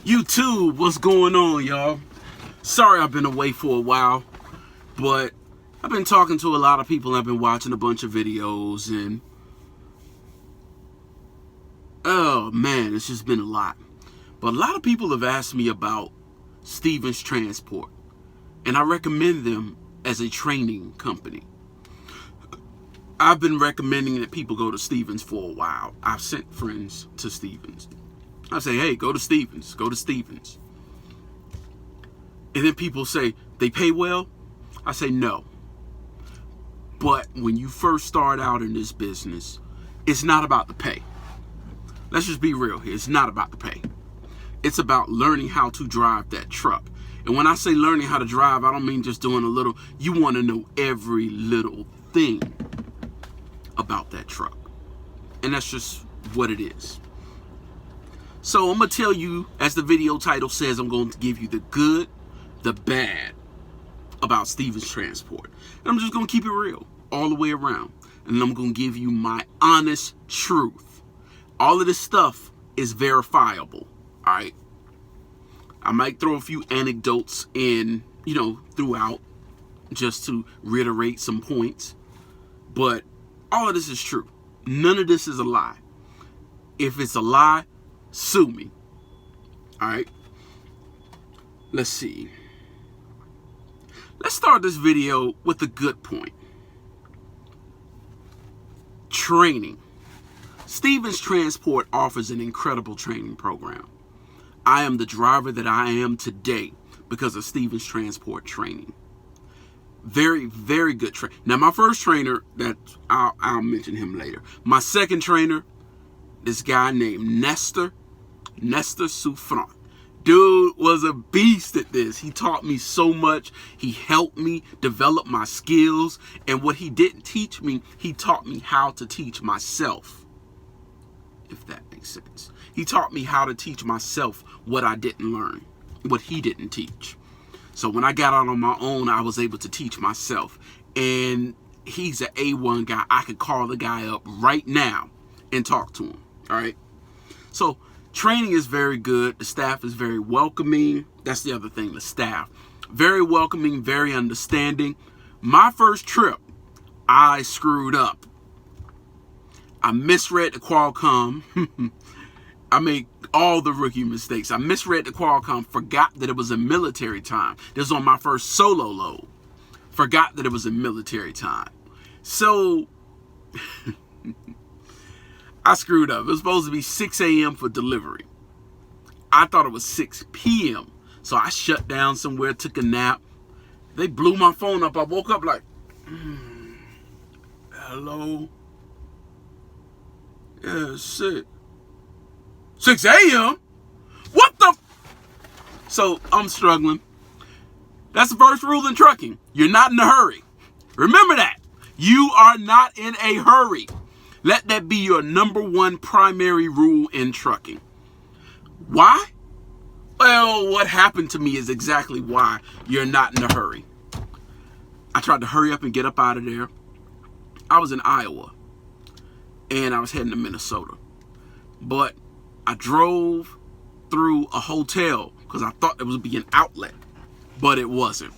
YouTube, what's going on, y'all? Sorry I've been away for a while, but I've been talking to a lot of people. I've been watching a bunch of videos, and oh man, it's just been a lot. But a lot of people have asked me about Stevens Transport, and I recommend them as a training company. I've been recommending that people go to Stevens for a while. I've sent friends to Stevens. I say, hey, go to Stevens, go to Stevens. And then people say, they pay well? I say, no. But when you first start out in this business, it's not about the pay. Let's just be real here. It's not about the pay. It's about learning how to drive that truck. And when I say learning how to drive, I don't mean just doing a little. You want to know every little thing about that truck. And that's just what it is. So I'm going to tell you, as the video title says, I'm going to give you the good, the bad about Stevens Transport. And I'm just going to keep it real all the way around. And I'm going to give you my honest truth. All of this stuff is verifiable. All right. I might throw a few anecdotes in, throughout just to reiterate some points. But all of this is true. None of this is a lie. If it's a lie, sue me. All right. Let's see. Let's start this video with a good point. Training. Stevens Transport offers an incredible training program. I am the driver that I am today because of Stevens Transport training. Very, very good trainer. Now, my first trainer, that I'll mention him later. My second trainer, this guy named Nestor Souffrant. Dude was a beast at this. He taught me so much. He helped me develop my skills. And what he didn't teach me, he taught me how to teach myself. If that makes sense. He taught me how to teach myself what I didn't learn, what he didn't teach. So when I got out on my own, I was able to teach myself. And he's an A1 guy. I could call the guy up right now and talk to him. All right. So training is very good. The staff is very welcoming. That's the other thing, the staff. Very welcoming, very understanding. My first trip, I screwed up. I misread the Qualcomm. I made all the rookie mistakes. I misread the Qualcomm, forgot that it was a military time. This was on my first solo load. Forgot that it was a military time. So I screwed up. It was supposed to be 6 a.m. for delivery. I thought it was 6 p.m. So I shut down somewhere, took a nap. They blew my phone up. I woke up like, hello? Yeah, shit. 6 a.m.? What the? So I'm struggling. That's the first rule in trucking. You're not in a hurry. Remember that. You are not in a hurry. Let that be your number one primary rule in trucking. Why? Well, what happened to me is exactly why you're not in a hurry. I tried to hurry up and get up out of there. I was in Iowa, and I was heading to Minnesota. But I drove through a hotel because I thought there would be an outlet, but it wasn't.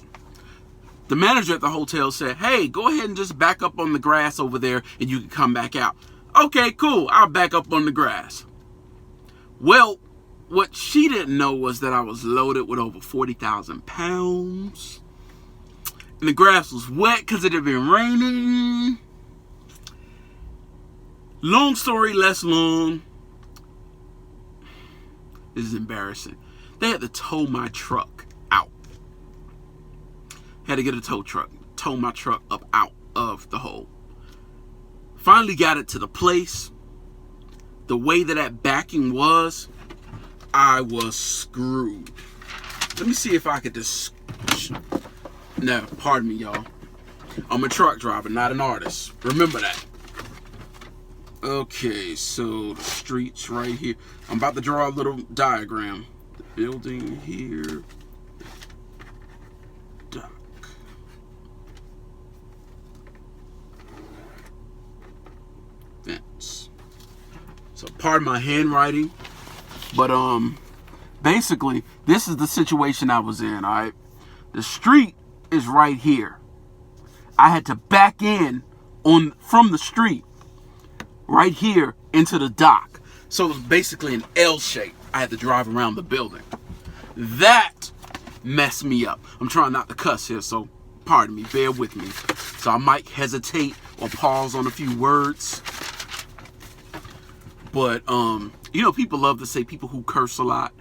The manager at the hotel said, hey, go ahead and just back up on the grass over there and you can come back out. Okay, cool. I'll back up on the grass. Well, what she didn't know was that I was loaded with over 40,000 pounds. And the grass was wet because it had been raining. Long story less long. This is embarrassing. They had to tow my truck out. Had to get a tow truck. Tow my truck up out of the hole. Finally got it to the place. The way that backing was, I was screwed. Let me see if I could just... No, pardon me, y'all. I'm a truck driver, not an artist. Remember that. Okay, so the streets right here. I'm about to draw a little diagram. The building here. Dock. Fence. So pardon my handwriting, but basically, this is the situation I was in, all right? The street is right here. I had to back in from the street right here into the dock. So it was basically an L shape. I had to drive around the building. That messed me up. I'm trying not to cuss here, so pardon me, bear with me. So I might hesitate or pause on a few words. But, people love to say people who curse a lot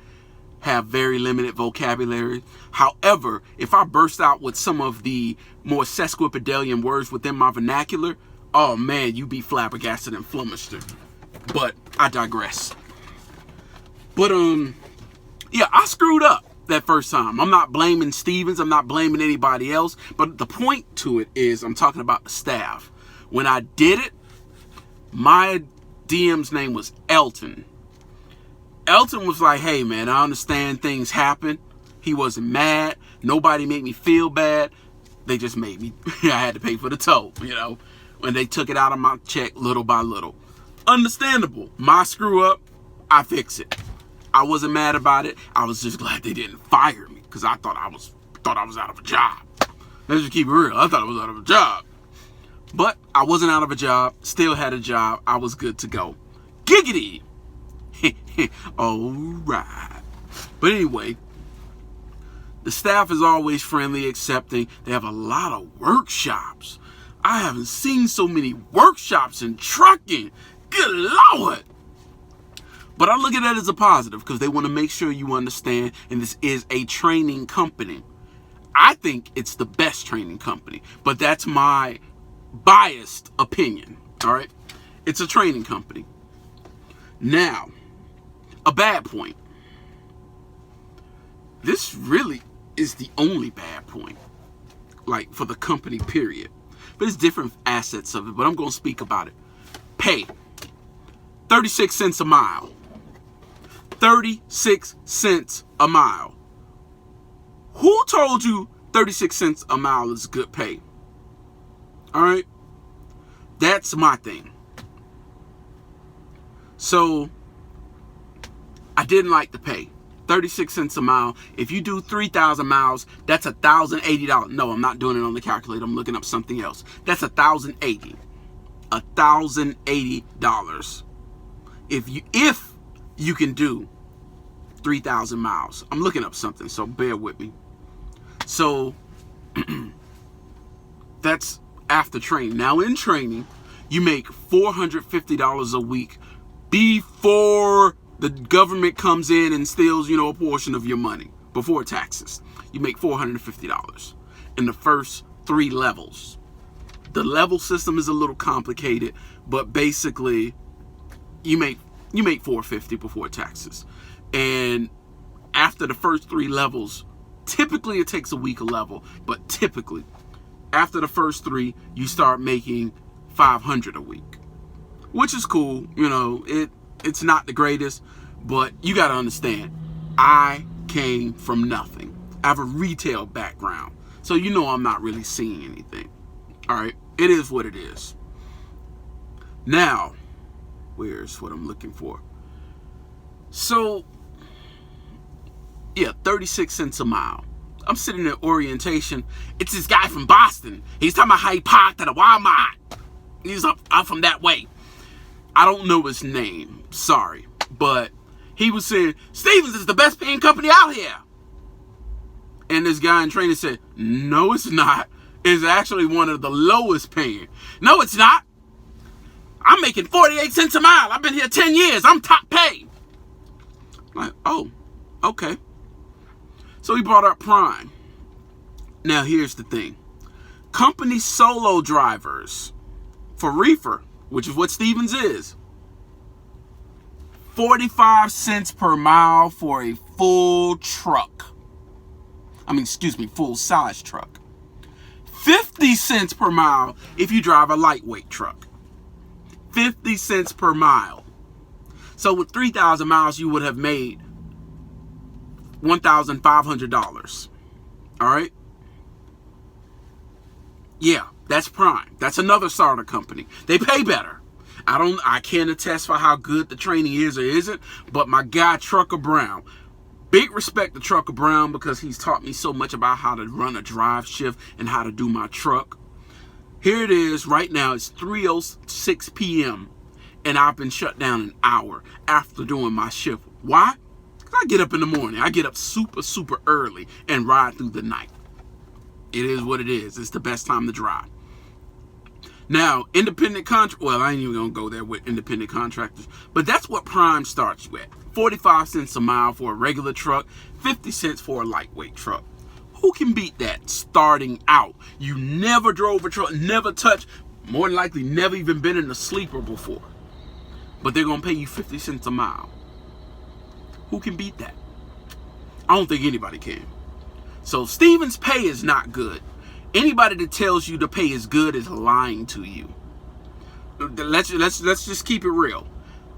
have very limited vocabulary. However, if I burst out with some of the more sesquipedalian words within my vernacular, oh man, you be flabbergasted and flummoxed. But I digress. But yeah, I screwed up that first time. I'm not blaming Stevens. I'm not blaming anybody else. But the point to it is I'm talking about the staff. When I did it, my DM's name was Elton. Elton was like, hey man, I understand things happen. He wasn't mad. Nobody made me feel bad. They just made me, I had to pay for the toll, when they took it out of my check little by little. Understandable. My screw up, I fix it. I wasn't mad about it. I was just glad they didn't fire me because I thought I was out of a job. Let's just keep it real. I thought I was out of a job. But I wasn't out of a job. Still had a job. I was good to go. Giggity. All right. But anyway, the staff is always friendly, accepting. They have a lot of workshops. I haven't seen so many workshops in trucking. Good Lord. But I look at that as a positive because they want to make sure you understand, and this is a training company. I think it's the best training company, but that's my biased opinion. All right. It's a training company. Now, a bad point. This really is the only bad point, like for the company, period. But it's different assets of it, but I'm going to speak about it. Pay. 36 cents a mile. 36 cents a mile. Who told you 36 cents a mile is good pay? All right. That's my thing. So I didn't like the pay. 36 cents a mile. If you do 3,000 miles, that's $1,080. No, I'm not doing it on the calculator. I'm looking up something else. That's $1,080. $1,080. If you can do 3,000 miles. I'm looking up something, so bear with me. So that's after training. Now in training, you make $450 a week before the government comes in and steals, a portion of your money before taxes. You make $450 in the first 3 levels. The level system is a little complicated, but basically you make $450 before taxes. And after the first 3 levels, typically it takes a week a level, but typically after the first 3, you start making $500 a week, which is cool. It's not the greatest, but you got to understand, I came from nothing. I have a retail background, so I'm not really seeing anything. All right, it is what it is. Now, where's what I'm looking for? So, yeah, 36 cents a mile. I'm sitting at orientation. It's this guy from Boston. He's talking about how he parked at a Walmart. He's up from that way. I don't know his name. Sorry. But he was saying, Stevens is the best paying company out here. And this guy in training said, no, it's not. It's actually one of the lowest paying. No, it's not. I'm making 48 cents a mile. I've been here 10 years. I'm top paid. Like, oh, okay. So he brought up Prime. Now, here's the thing. Company solo drivers for reefer, which is what Stevens is, 45 cents per mile for a full truck. Full size truck. 50 cents per mile if you drive a lightweight truck. 50 cents per mile. So with 3,000 miles, you would have made $1,500. All right. Yeah, that's Prime. That's another starter company. They pay better. I can't attest for how good the training is or isn't, but my guy Trucker Brown, Big respect to Trucker Brown because he's taught me so much about how to run a drive shift and how to do my truck. Here it is right now. It's 3:06 p.m. and I've been shut down an hour after doing my shift. Why? Because I get up in the morning. I get up super early and ride through the night. It is what it is. It's the best time to drive. Now, independent contract. Well, I ain't even gonna go there with independent contractors, but that's what prime starts you at. 45 cents a mile for a regular truck, 50 cents for a lightweight truck. Who can beat that starting out? You never drove a truck, never touched, more than likely never even been in a sleeper before. But they're gonna pay you 50 cents a mile. Who can beat that? I don't think anybody can. So Steven's pay is not good. Anybody that tells you the pay is good is lying to you. Let's just keep it real.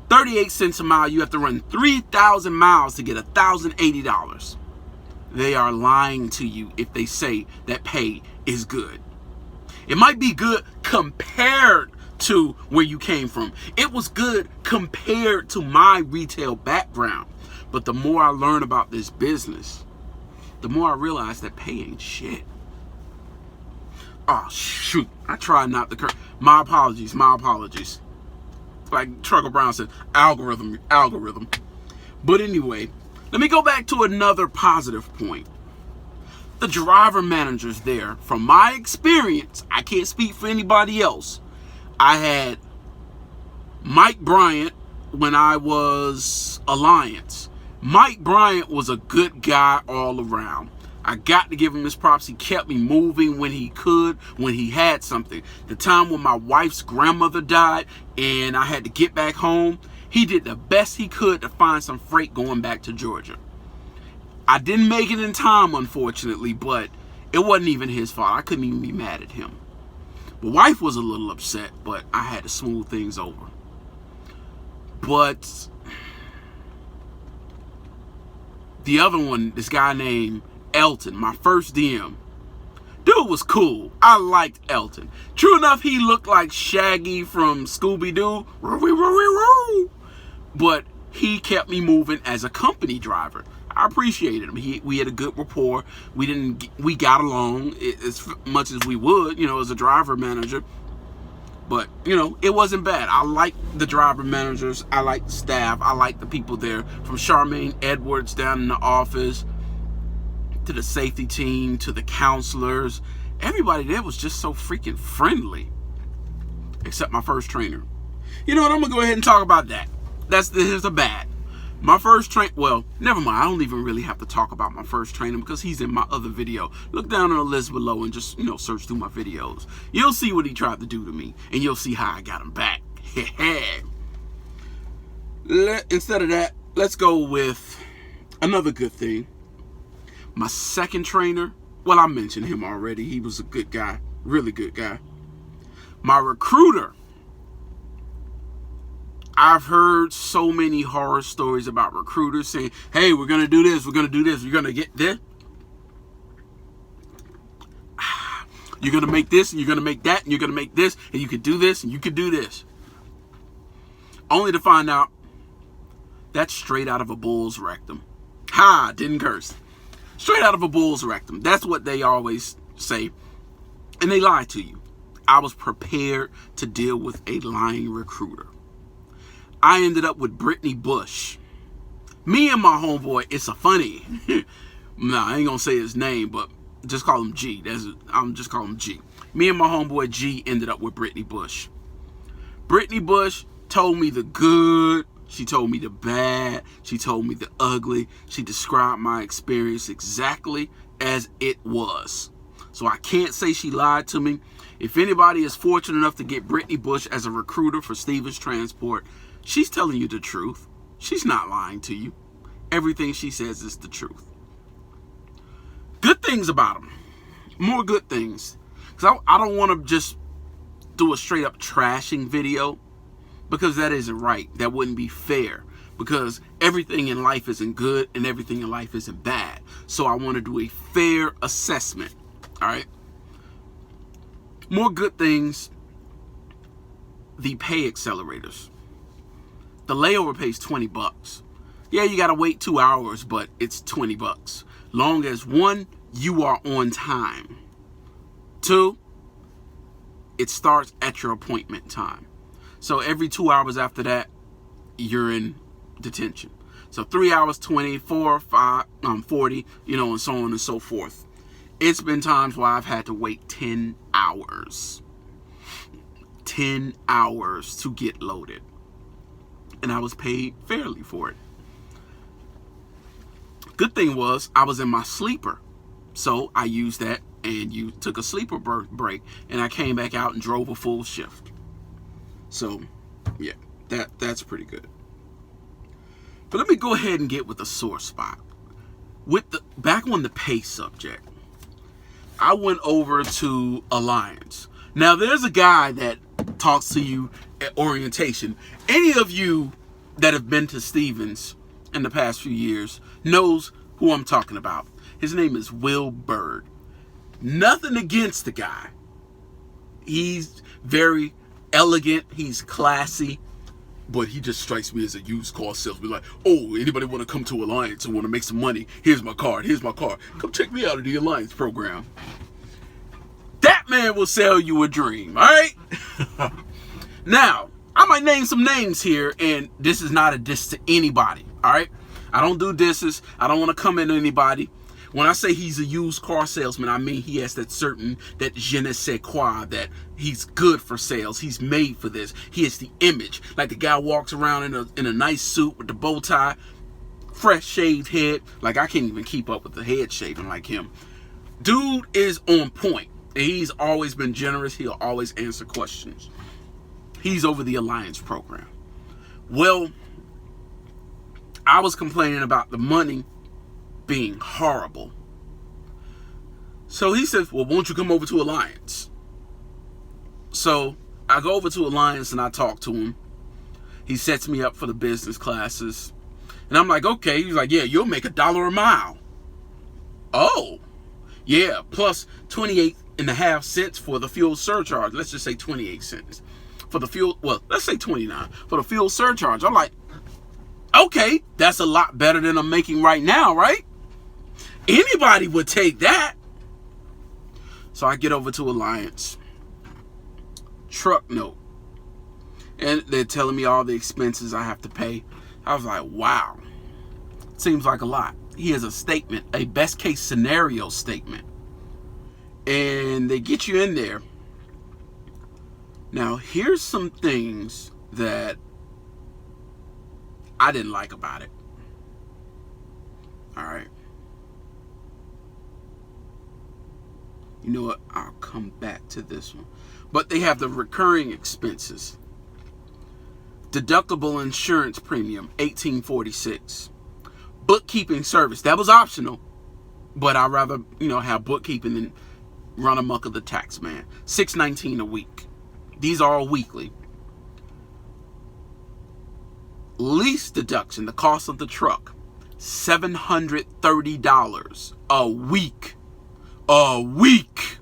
38 cents a mile, you have to run 3,000 miles to get $1,080. They are lying to you if they say that pay is good. It might be good compared to where you came from. It was good compared to my retail background. But the more I learn about this business, the more I realize that pay ain't shit. Oh, shoot. I try not to curse. My apologies. Like Trucker Brown said, algorithm. But anyway, let me go back to another positive point. The driver managers there, from my experience, I can't speak for anybody else. I had Mike Bryant when I was Alliance. Mike Bryant was a good guy all around. I got to give him his props. He kept me moving when he could, when he had something. The time when my wife's grandmother died and I had to get back home, he did the best he could to find some freight going back to Georgia. I didn't make it in time, unfortunately, but it wasn't even his fault. I couldn't even be mad at him. My wife was a little upset, but I had to smooth things over. But the other one, this guy named Elton, my first DM, dude was cool. I liked Elton. True enough, he looked like Shaggy from Scooby-Doo, but he kept me moving as a company driver. I appreciated him. We had a good rapport. We got along as much as we would, as a driver manager. But, it wasn't bad. I like the driver managers. I like the staff. I like the people there, from Charmaine Edwards down in the office to the safety team to the counselors. Everybody there was just so freaking friendly, except my first trainer. You know what? I'm gonna go ahead and talk about that. Here's the bad. My first trainer. Well, never mind. I don't even really have to talk about my first trainer because he's in my other video. Look down on the list below and just search through my videos. You'll see what he tried to do to me, and you'll see how I got him back. Instead of that, let's go with another good thing. My second trainer, well, I mentioned him already. He was a good guy, really good guy. My recruiter, I've heard so many horror stories about recruiters saying, hey, we're going to do this, we're going to do this, you're going to get this. You're going to make this, and you're going to make that, and you're going to make this, and you could do this, and you could do this. Only to find out that's straight out of a bull's rectum. Ha, didn't curse. Straight out of a bull's rectum. That's what they always say. And they lie to you. I was prepared to deal with a lying recruiter. I ended up with Brittany Bush. Me and my homeboy, it's a funny. Nah, I ain't gonna say his name, but just call him G. I'm just call him G. Me and my homeboy G ended up with Brittany Bush. Brittany Bush told me the good. She told me the bad. She told me the ugly. She described my experience exactly as it was. So I can't say she lied to me. If anybody is fortunate enough to get Brittany Bush as a recruiter for Stevens Transport, she's telling you the truth. She's not lying to you. Everything she says is the truth. Good things about them. More good things. Because I don't want to just do a straight up trashing video. Because that isn't right. That wouldn't be fair. Because everything in life isn't good and everything in life isn't bad. So I want to do a fair assessment. Alright? More good things. The pay accelerators. The layover pays $20. Yeah, you got to wait 2 hours, but it's $20. Long as one, you are on time. Two, it starts at your appointment time. So every 2 hours after that, you're in detention. So 3 hours, 20, 4, 5, 40, and so on and so forth. It's been times where I've had to wait 10 hours. 10 hours to get loaded. And I was paid fairly for it. Good thing was I was in my sleeper. So I used that and you took a sleeper break, and I came back out and drove a full shift. So yeah, that's pretty good. But let me go ahead and get with the sore spot. Back on the pay subject, I went over to Alliance. Now there's a guy that talks to you at orientation. Any of you that have been to Stevens in the past few years knows who I'm talking about. His name is Will Bird. Nothing against the guy. He's very elegant. He's classy. But he just strikes me as a used car salesman. Like, oh, anybody want to come to Alliance and want to make some money? Here's my card. Here's my card. Come check me out at the Alliance program. That man will sell you a dream, all right? Now, I might name some names here, and this is not a diss to anybody, all right? I don't do disses. I don't want to come into anybody. When I say he's a used car salesman, I mean he has that je ne sais quoi, that he's good for sales. He's made for this. He has the image. Like the guy walks around in a nice suit with the bow tie, fresh shaved head. Like I can't even keep up with the head shaving like him. Dude is on point. He's always been generous. He'll always answer questions. He's over the Alliance program. Well, I was complaining about the money being horrible. So he says, well, won't you come over to Alliance? So I go over to Alliance and I talk to him. He sets me up for the business classes. And I'm like, okay. He's like, yeah, you'll make $1 a mile. Oh, yeah. Plus 28.5 cents for the fuel surcharge. Let's just say 28 cents. For the fuel, well, let's say 29. For the fuel surcharge. I'm like, okay, that's a lot better than I'm making right now, right? Anybody would take that. So I get over to Alliance. Truck note. And they're telling me all the expenses I have to pay. I was like, wow. Seems like a lot. He has a statement, a best case scenario statement. And they get you in there. Now, here's some things that I didn't like about it. All right. You know what? I'll come back to this one. But they have the recurring expenses. Deductible insurance premium, $18.46. Bookkeeping service, that was optional. But I'd rather, have bookkeeping than run amok of the tax man. $6.19 a week. These are all weekly. Lease deduction, the cost of the truck, $730 a week. A week.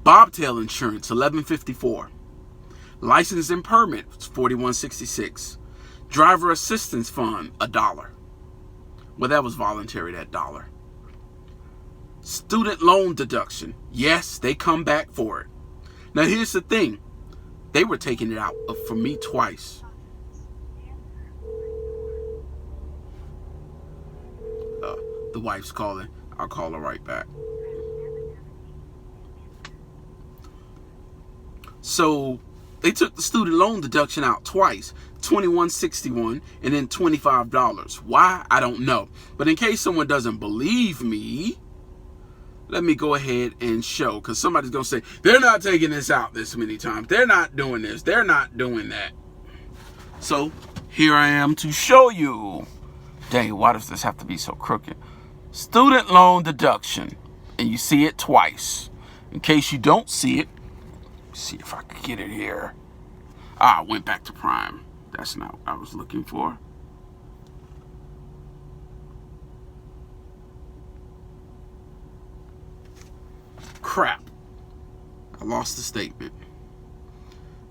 Bobtail insurance, $11.54. License and permit, $41.66. Driver assistance fund, $1. Well, that was voluntary, that $1. Student loan deduction. Yes, they come back for it. Now, here's the thing. They were taking it out for me twice. The wife's calling. I'll call her right back. So they took the student loan deduction out twice, $21.61 and then $25. Why? I don't know. But in case someone doesn't believe me, let me go ahead and show, because somebody's going to say, they're not taking this out this many times. They're not doing this. They're not doing that. So here I am to show you. Dang, why does this have to be so crooked? Student loan deduction. And you see it twice. In case you don't see it, see if I can get it here. I went back to Prime. That's not what I was looking for. Crap. I lost the statement.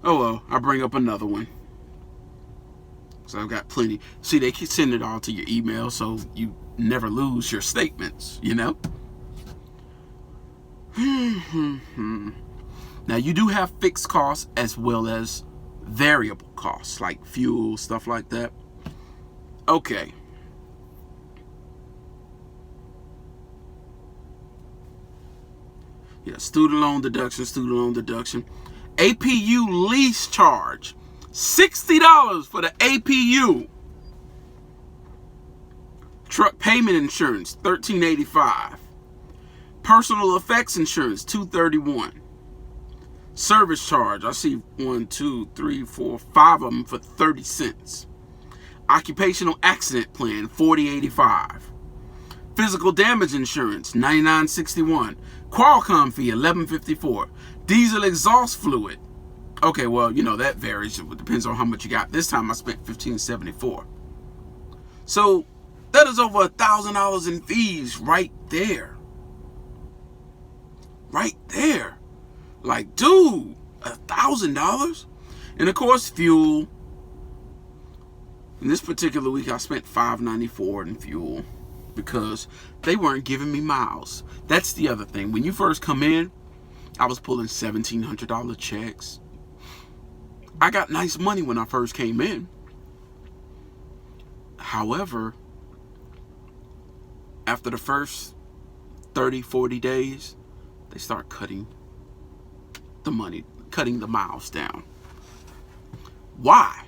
Oh well, I'll bring up another one. So I've got plenty. See, they can send it all to your email, so you never lose your statements, you know? Now, you do have fixed costs as well as variable costs, like fuel, stuff like that. Okay. Yeah, student loan deduction. APU lease charge, $60 for the APU. Truck payment insurance, $13.85. Personal effects insurance, $231. Service charge, I see 1, 2, 3, 4, 5 of them for 30 cents. Occupational accident plan, $40.85. Physical damage insurance, $99.61. Qualcomm fee, $11.54. Diesel exhaust fluid. Okay, well, you know, that varies. It depends on how much you got. This time I spent $15.74. So that is over $1,000 in fees right there. Right there. Like, dude, $1,000? And of course, fuel. In this particular week, I spent $5.94 in fuel because they weren't giving me miles. That's the other thing. When you first come in, I was pulling $1,700 checks. I got nice money when I first came in. However, after the first 30, 40 days, they start cutting the money, cutting the miles down. Why?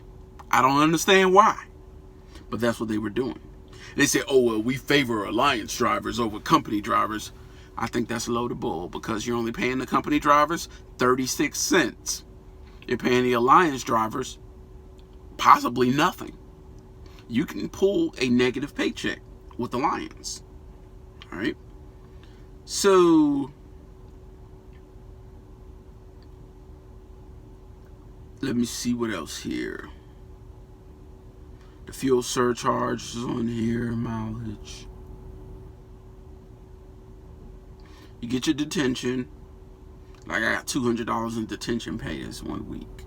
I don't understand why. But that's what they were doing. They say, oh, well, we favor alliance drivers over company drivers. I think that's a load of bull because you're only paying the company drivers 36 cents. You're paying the alliance drivers possibly nothing. You can pull a negative paycheck with alliance. All right. So let me see what else here. The fuel surcharge is on here, mileage. You get your detention. Like I got $200 in detention pay this 1 week.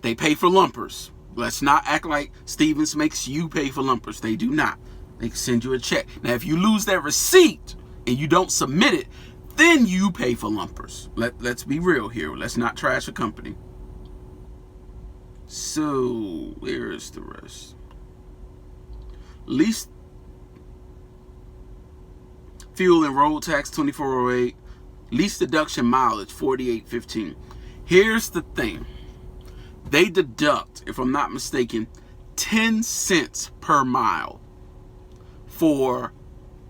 They pay for lumpers. Let's not act like Stevens makes you pay for lumpers. They do not. They send you a check. Now, if you lose that receipt and you don't submit it, then you pay for lumpers. Let's be real here. Let's not trash a company. So, where is the rest? Lease, fuel and road tax, $24.08. Lease deduction mileage, $48.15. Here's the thing. They deduct, if I'm not mistaken, 10 cents per mile for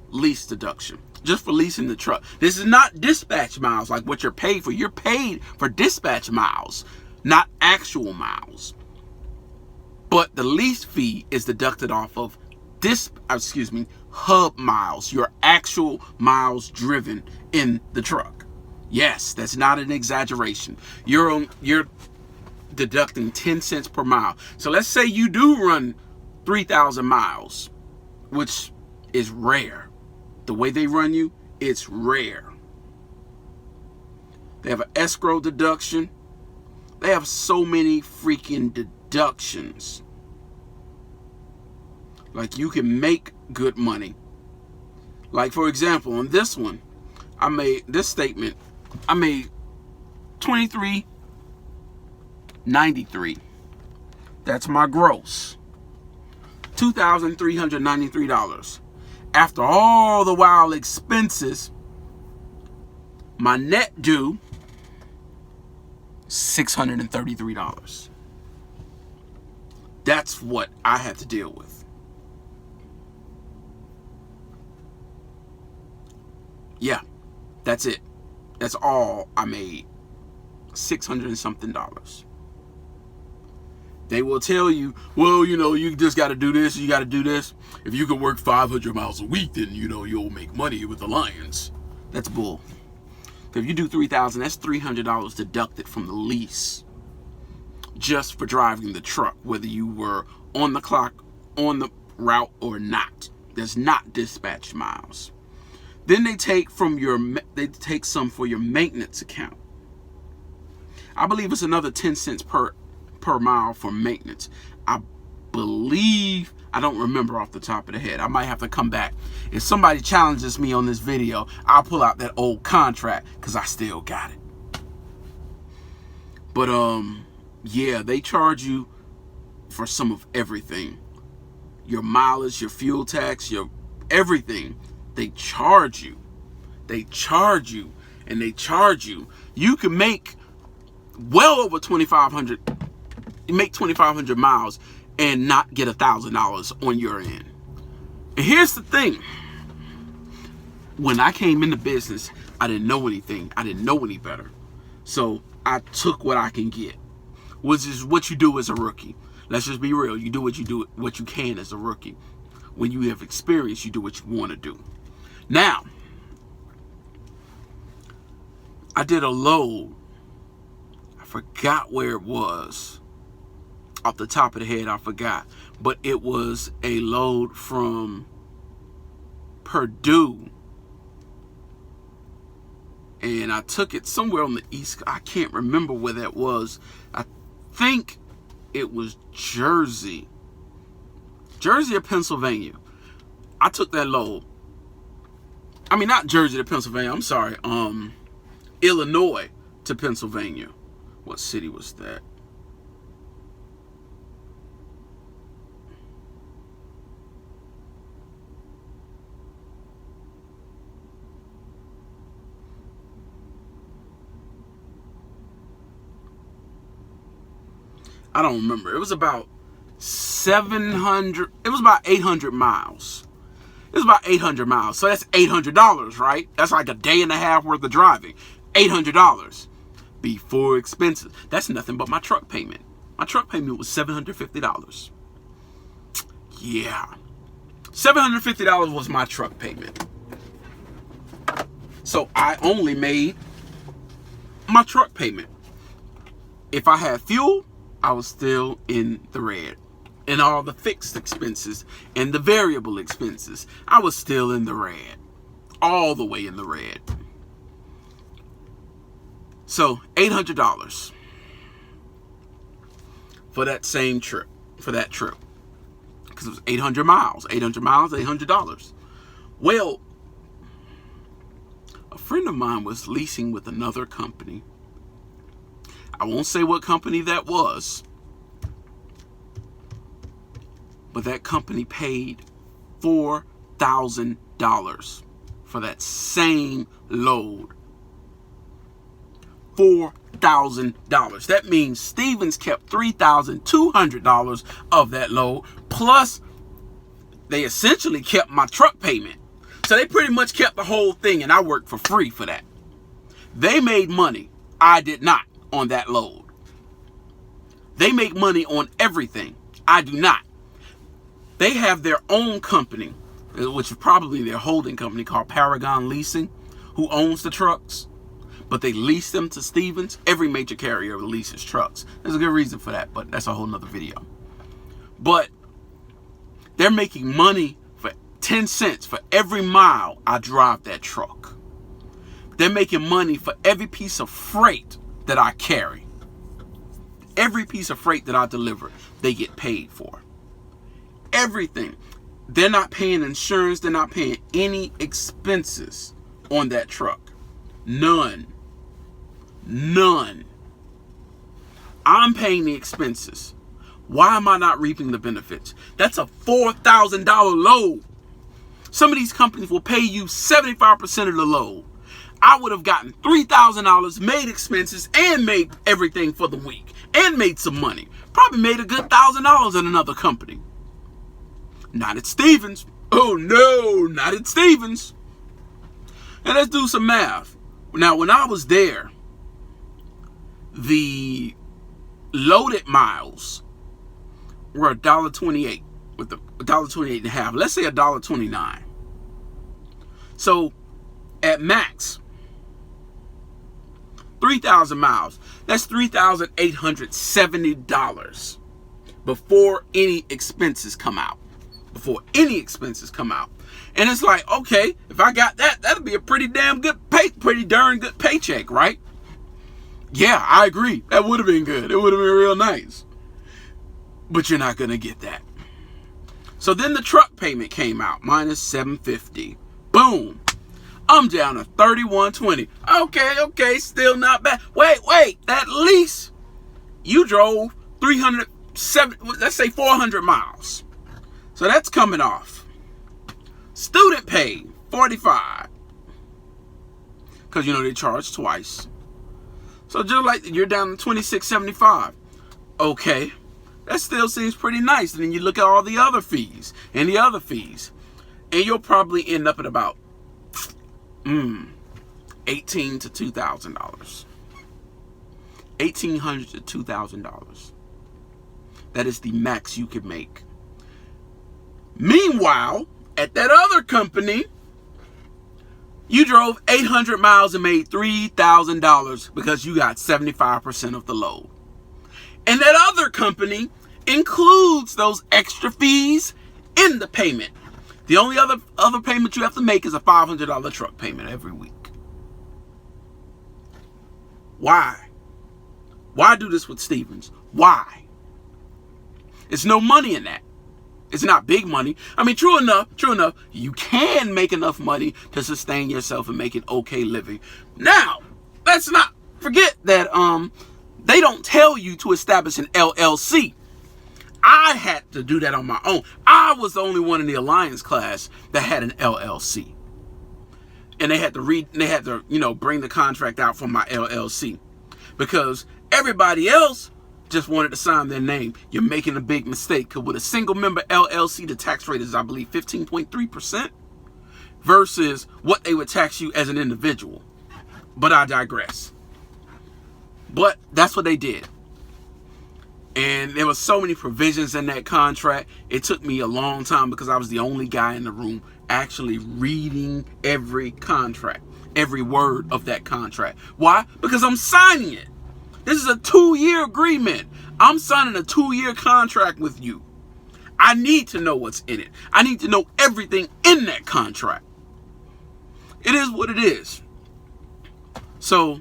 lease deduction. Just for leasing the truck. This is not dispatch miles like what you're paid for. You're paid for dispatch miles, not actual miles. But the lease fee is deducted off of hub miles, your actual miles driven in the truck. Yes, that's not an exaggeration. You're deducting 10 cents per mile. So let's say you do run 3,000 miles, which is rare. The way they run you, it's rare. They have an escrow deduction. They have so many freaking deductions. Like, you can make good money. Like, for example, on this one, I made $23.93. That's my gross. $2,393. After all the wild expenses, my net due $633. That's what I had to deal with. Yeah, that's it. That's all I made. $600 and something. They will tell you, well, you know, you just got to do this, you got to do this. If you can work 500 miles a week, then, you know, you'll make money with Alliance. That's bull. If you do 3,000, that's $300 deducted from the lease just for driving the truck, whether you were on the clock, on the route or not. There's not dispatch miles. Then they take some for your maintenance account. I believe it's another 10 cents per per mile for maintenance. I believe, I don't remember off the top of the head. I might have to come back. If somebody challenges me on this video, I'll pull out that old contract because I still got it. But yeah, they charge you for some of everything. Your mileage, your fuel tax, your everything. They charge you. They charge you and they charge you. You can make well over 2,500. You make 2,500 miles and not get $1,000 on your end. And here's the thing. When I came into business, I didn't know anything. I didn't know any better. So I took what I can get, which is what you do as a rookie. Let's just be real. You do what you can as a rookie. When you have experience, you do what you want to do. Now, I did a load. I forgot where it was. Off the top of the head, I forgot. But it was a load from Purdue. And I took it somewhere on the east. I can't remember where that was. I think it was Jersey. Jersey or Pennsylvania. I took that load. I mean, not Jersey to Pennsylvania. I'm sorry. Illinois to Pennsylvania. What city was that? I don't remember. It was about 700. It was about 800 miles. It was about 800 miles. So that's $800, right? That's like a day and a half worth of driving. $800 before expenses. That's nothing but my truck payment. My truck payment was $750. Yeah. $750 was my truck payment. So I only made my truck payment. If I had fuel, I was still in the red. And all the fixed expenses and the variable expenses, I was still in the red. All the way in the red. So $800 for that same trip, for that trip. Because it was 800 miles. 800 miles, $800. Well, a friend of mine was leasing with another company. I won't say what company that was, but that company paid $4,000 for that same load. $4,000. That means Stevens kept $3,200 of that load, plus they essentially kept my truck payment. So they pretty much kept the whole thing, and I worked for free for that. They made money. I did not. On that load. They make money on everything. I do not. They have their own company, which is probably their holding company, called Paragon Leasing, who owns the trucks, but they lease them to Stevens. Every major carrier leases trucks. There's a good reason for that, but that's a whole nother video. But they're making money for 10 cents for every mile I drive that truck. They're making money for every piece of freight that I carry. Every piece of freight that I deliver, they get paid for. Everything. They're not paying insurance. They're not paying any expenses on that truck. None. None. I'm paying the expenses. Why am I not reaping the benefits? That's a $4,000 load. Some of these companies will pay you 75% of the load. I would have gotten $3,000, made expenses, and made everything for the week, and made some money. Probably made a good $1,000 in another company. Not at Stevens. Oh no, not at Stevens. And let's do some math. Now, when I was there, the loaded miles were $1.28, with the $1.28 and a half. Let's say $1.29. So at max, 3,000 miles. That's $3,870 before any expenses come out. Before any expenses come out. And it's like, okay, if I got that, that'd be a pretty darn good paycheck, right? Yeah, I agree. That would have been good. It would have been real nice. but you're not going to get that. So then the truck payment came out, minus $750. Boom. I'm down to $31.20. Okay, still not bad. Wait, at least you drove 400 miles. So that's coming off. Student pay, $45. Because, they charge twice. So just like you're down to $26.75. Okay, that still seems pretty nice. And then you look at all the other fees and the other fees. And you'll probably end up at about $1,800 to $2,000. $1,800 to $2,000. That is the max you could make. Meanwhile, at that other company, you drove 800 miles and made $3,000 because you got 75% of the load. And that other company includes those extra fees in the payment. The only other payment you have to make is a $500 truck payment every week. Why? Why do this with Stevens? Why? It's no money in that. It's not big money. I mean, true enough, you can make enough money to sustain yourself and make an okay living. Now, let's not forget that they don't tell you to establish an LLC. I had to do that on my own. I was the only one in the Alliance class that had an LLC. And they had to bring the contract out for my LLC. Because everybody else just wanted to sign their name. You're making a big mistake. Because with a single member LLC, the tax rate is, I believe, 15.3% versus what they would tax you as an individual. But I digress. But that's what they did. And there were so many provisions in that contract. It took me a long time because I was the only guy in the room actually reading every contract, every word of that contract. Why? Because I'm signing it. This is a 2-year agreement. I'm signing a 2-year contract with you. I need to know what's in it. I need to know everything in that contract. It is what it is. So,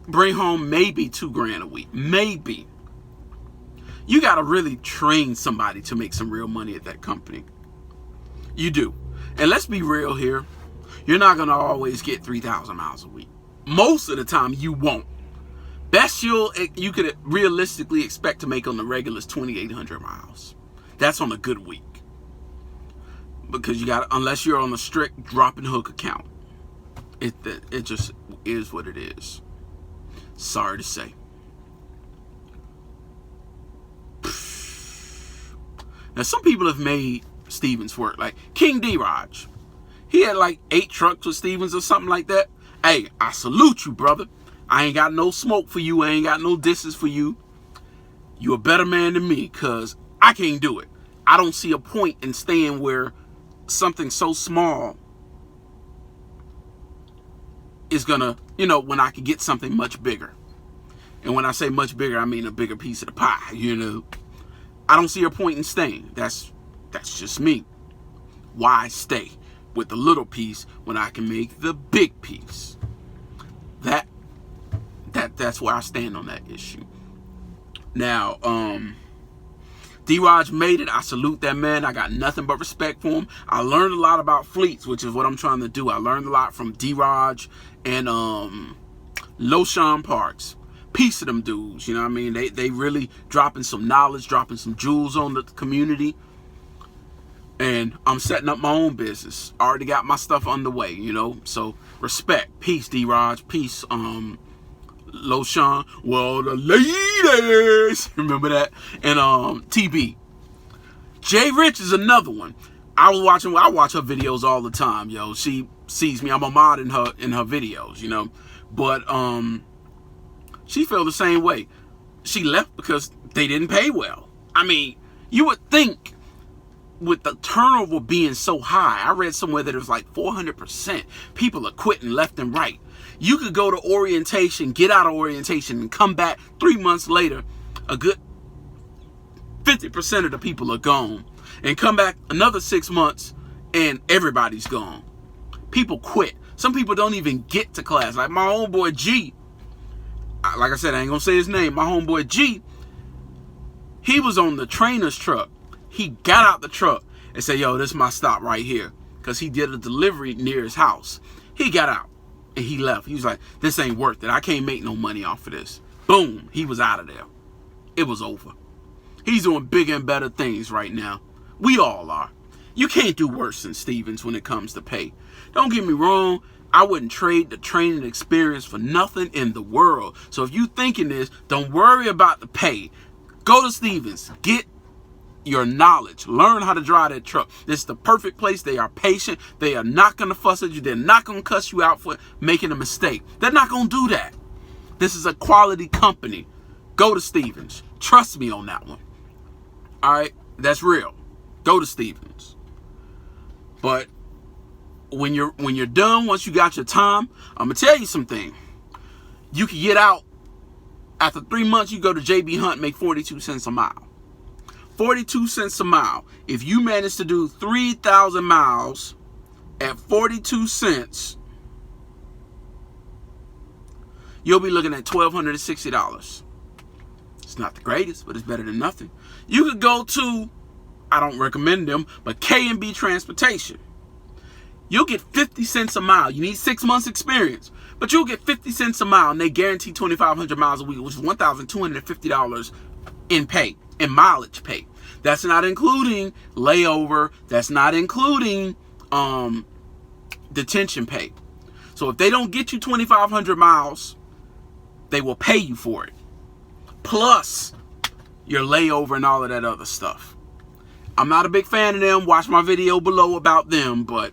bring home maybe $2,000 a week. Maybe. You got to really train somebody to make some real money at that company. You do. And let's be real here. You're not going to always get 3,000 miles a week. Most of the time, you won't. Best you could realistically expect to make on the regular is 2,800 miles. That's on a good week. Because unless you're on a strict drop and hook account. It just is what it is. Sorry to say. Now, some people have made Stevens work. Like King D-Raj. He had like 8 trucks with Stevens or something like that. Hey, I salute you, brother. I ain't got no smoke for you. I ain't got no disses for you. You a better man than me because I can't do it. I don't see a point in staying where something so small is gonna, when I could get something much bigger. And when I say much bigger, I mean a bigger piece of the pie, I don't see a point in staying. That's just me. Why stay with the little piece when I can make the big piece? That's where I stand on that issue. Now, D-Raj made it. I salute that man. I got nothing but respect for him. I learned a lot about fleets, which is what I'm trying to do. I learned a lot from D-Raj and Loshan Parks. Peace to them dudes, you know what I mean? They really dropping some knowledge, dropping some jewels on the community. And I'm setting up my own business. Already got my stuff underway, So respect. Peace, D-Raj. Peace, Loshan. Well, the ladies. Remember that? And TB. Jay Rich is another one. I watch her videos all the time, yo. She sees me. I'm a mod in her videos, But she felt the same way. She left because they didn't pay well. I mean, you would think with the turnover being so high, I read somewhere that it was like 400%. People are quitting left and right. You could go to orientation, get out of orientation, and come back 3 months later. A good 50% of the people are gone. And come back another 6 months, and everybody's gone. People quit. Some people don't even get to class. Like my homeboy G. Like I said, I ain't gonna say his name. My homeboy G, He was on the trainer's truck. He got out the truck and said, yo, this is my stop right here. Because he did a delivery near his house. He got out and he left. He was like, this ain't worth it. I can't make no money off of this. Boom. He was out of there. It was over. He's doing bigger and better things right now. We all are. You can't do worse than Stevens when it comes to pay. Don't get me wrong. I wouldn't trade the training experience for nothing in the world. So if you thinking this, don't worry about the pay. Go to Stevens. Get your knowledge. Learn how to drive that truck. This is the perfect place. They are patient. They are not going to fuss at you. They're not going to cuss you out for making a mistake. They're not going to do that. This is a quality company. Go to Stevens. Trust me on that one. All right? That's real. Go to Stevens. But when you're done, once you got your time, I'm going to tell you something. You can get out. After 3 months, you go to JB Hunt and make 42 cents a mile. 42 cents a mile. If you manage to do 3,000 miles at 42 cents, you'll be looking at $1,260. It's not the greatest, but it's better than nothing. You could go to, I don't recommend them, but K&B Transportation. You'll get 50 cents a mile. You need 6 months experience, but you'll get 50 cents a mile, and they guarantee 2,500 miles a week, which is $1,250 in pay, in mileage pay. That's not including layover. That's not including detention pay. So if they don't get you 2,500 miles, they will pay you for it, plus your layover and all of that other stuff. I'm not a big fan of them. Watch my video below about them, but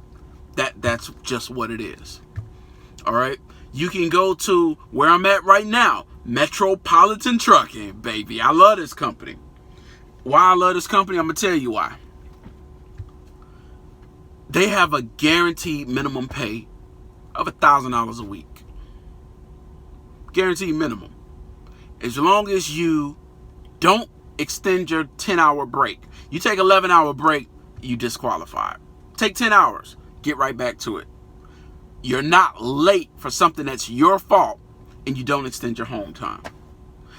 that's just what it is. All right. You can go to where I'm at right now, Metropolitan Trucking, baby. I love this company. Why I love this company, I'm going to tell you why. They have a guaranteed minimum pay of $1,000 a week. Guaranteed minimum. As long as you don't extend your 10-hour break. You take 11-hour break, you disqualified. Take 10 hours, get right back to it. You're not late for something that's your fault, and you don't extend your home time.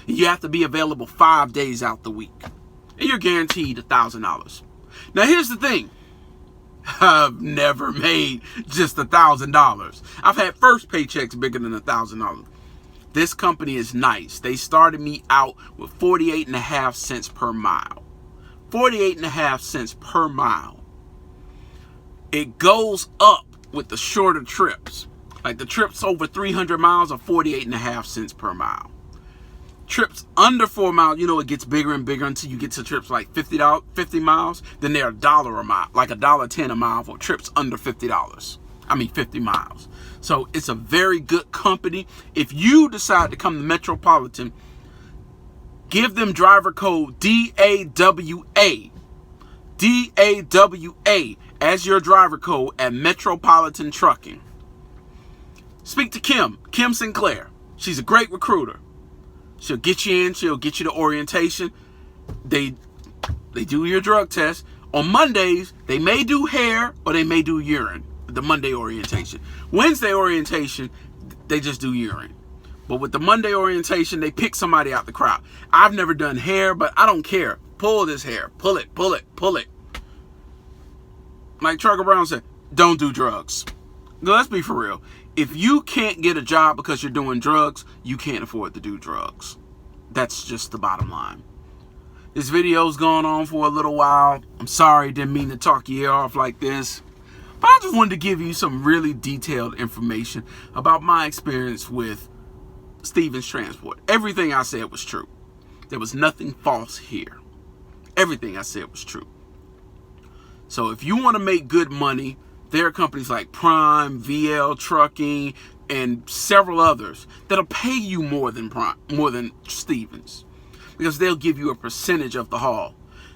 You have to be available 5 days out the week, and you're guaranteed $1,000. Now here's the thing. I've never made just $1,000. I've had first paychecks bigger than $1,000. This company is nice. They started me out with 48.5 cents per mile. 48.5 cents per mile. It goes up with the shorter trips. Like the trips over 300 miles are 48.5 cents per mile. Trips under 4 miles, you know, it gets bigger and bigger until you get to trips like 50 miles. Then they're $1 a mile, like $1.10 a mile for trips under $50 miles. So it's a very good company. If you decide to come to Metropolitan, give them driver code DAWA. DAWA as your driver code at Metropolitan Trucking. Speak to Kim Sinclair. She's a great recruiter. She'll get you in. She'll get you the orientation. They do your drug test. On Mondays, they may do hair or they may do urine. The Monday orientation. Wednesday orientation, they just do urine. But with the Monday orientation, they pick somebody out the crowd. I've never done hair, but I don't care. Pull this hair. Pull it, pull it, pull it. Like Trucker Brown said, don't do drugs. Let's be for real. If you can't get a job because you're doing drugs, you can't afford to do drugs. That's just the bottom line. This video's gone on for a little while. I'm sorry, didn't mean to talk your ear off like this. But I just wanted to give you some really detailed information about my experience with Stevens Transport. Everything I said was true. There was nothing false here. Everything I said was true. So if you want to make good money, there are companies like Prime, VL Trucking, and several others that'll pay you more than Stevens, because they'll give you a percentage of the haul.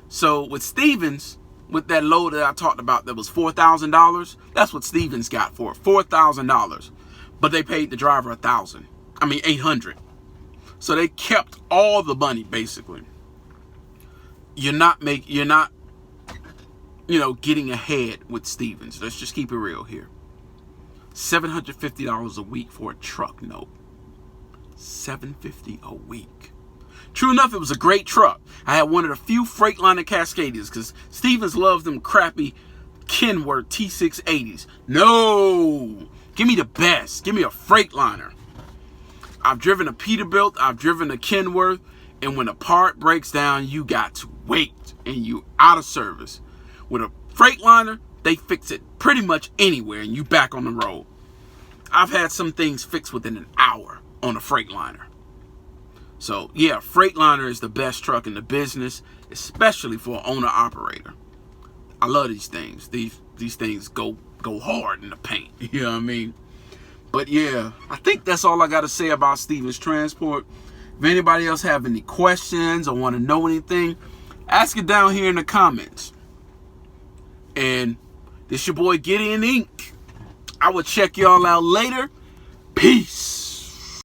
So with Stevens, with that load that I talked about that was $4,000, that's what Stevens got for it, $4,000. But they paid the driver $800. So they kept all the money basically. You're not getting ahead with Stevens. Let's just keep it real here. $750 a week for a truck note. $750 a week. True enough, it was a great truck. I had one of the few Freightliner Cascadias because Stevens loves them crappy Kenworth T680s. No, give me the best. Give me a Freightliner. I've driven a Peterbilt. I've driven a Kenworth. And when a part breaks down, you got to wait and you out of service. With a Freightliner, they fix it pretty much anywhere and you back on the road. I've had some things fixed within an hour on a Freightliner. So yeah, Freightliner is the best truck in the business, especially for an owner-operator. I love these things. These things go hard in the paint. You know what I mean? But yeah, I think that's all I got to say about Stevens Transport. If anybody else have any questions or want to know anything, ask it down here in the comments. And this your boy Gideon Inc. I will check y'all out later. Peace.